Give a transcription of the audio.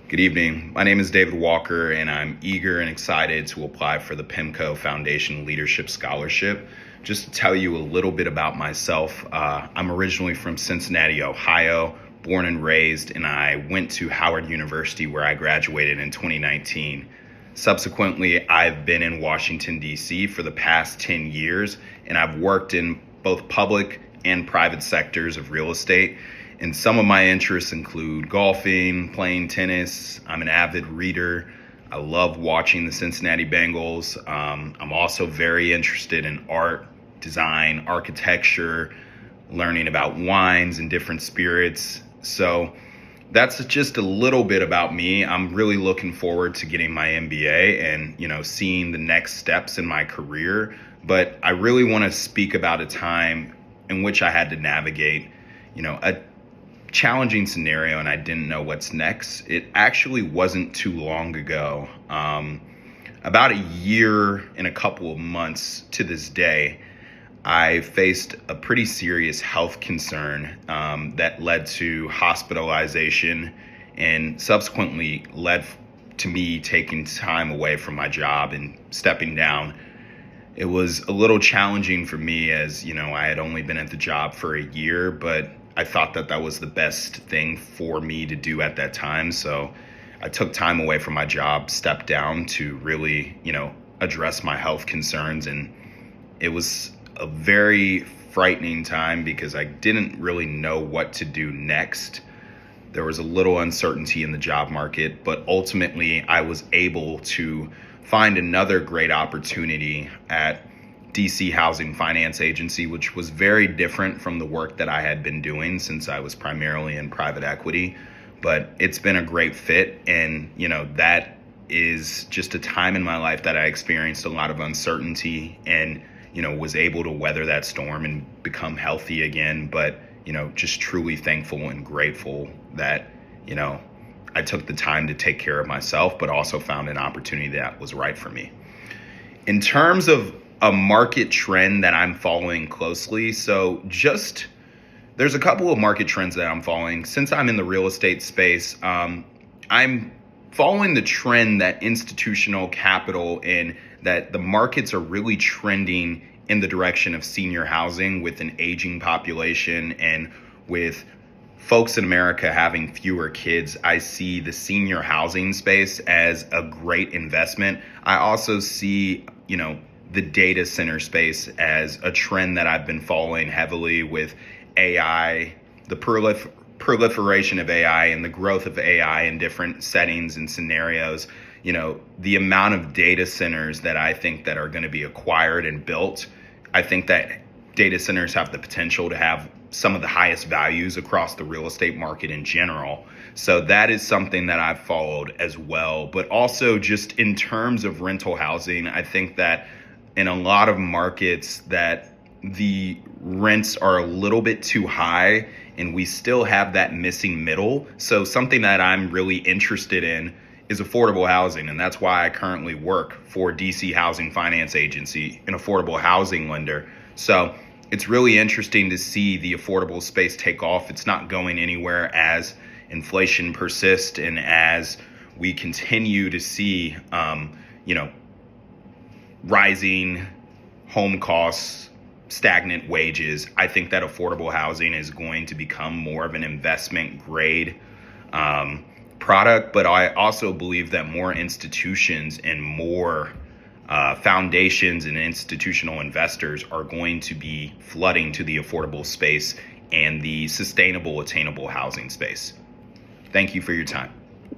Good evening. My name is David Walker, and I'm eager and excited to apply for the PIMCO Foundation Leadership Scholarship. Just to tell you a little bit about myself, I'm originally from Cincinnati, Ohio, born and raised, and I went to Howard University where I graduated in 2019. Subsequently, I've been in Washington, D.C. for the past 10 years, and I've worked in both public and private sectors of real estate. And some of my interests include golfing, playing tennis. I'm an avid reader. I love watching the Cincinnati Bengals. I'm also very interested in art, design, architecture, learning about wines and different spirits. So that's just a little bit about me. I'm really looking forward to getting my MBA and, seeing the next steps in my career. But I really want to speak about a time in which I had to navigate, a challenging scenario and I didn't know what's next. It actually wasn't too long ago, about a year and a couple of months to this day, I faced a pretty serious health concern that led to hospitalization and subsequently led to me taking time away from my job and stepping down. It was a little challenging for me as, I had only been at the job for a year, but I thought that was the best thing for me to do at that time. So I took time away from my job, stepped down to really, address my health concerns. And it was a very frightening time because I didn't really know what to do next. There was a little uncertainty in the job market, but ultimately I was able to find another great opportunity at DC Housing Finance Agency, which was very different from the work that I had been doing since I was primarily in private equity. But it's been a great fit. And, that is just a time in my life that I experienced a lot of uncertainty and, was able to weather that storm and become healthy again. But, just truly thankful and grateful that, I took the time to take care of myself, but also found an opportunity that was right for me. In terms of a market trend that I'm following closely. So there's a couple of market trends that I'm following. Since I'm in the real estate space, I'm following the trend that institutional capital and that the markets are really trending in the direction of senior housing with an aging population and with folks in America having fewer kids. I see the senior housing space as a great investment. I also see, the data center space as a trend that I've been following heavily with AI, the proliferation of AI and the growth of AI in different settings and scenarios. The amount of data centers that I think that are going to be acquired and built, I think that data centers have the potential to have some of the highest values across the real estate market in general. So that is something that I've followed as well. But also just in terms of rental housing, I think that in a lot of markets that the rents are a little bit too high and we still have that missing middle. So something that I'm really interested in is affordable housing. And that's why I currently work for DC Housing Finance Agency, an affordable housing lender. So it's really interesting to see the affordable space take off. It's not going anywhere as inflation persists and as we continue to see, rising home costs, stagnant wages. I think that affordable housing is going to become more of an investment grade product. But I also believe that more institutions and more foundations and institutional investors are going to be flooding to the affordable space and the sustainable, attainable housing space. Thank you for your time.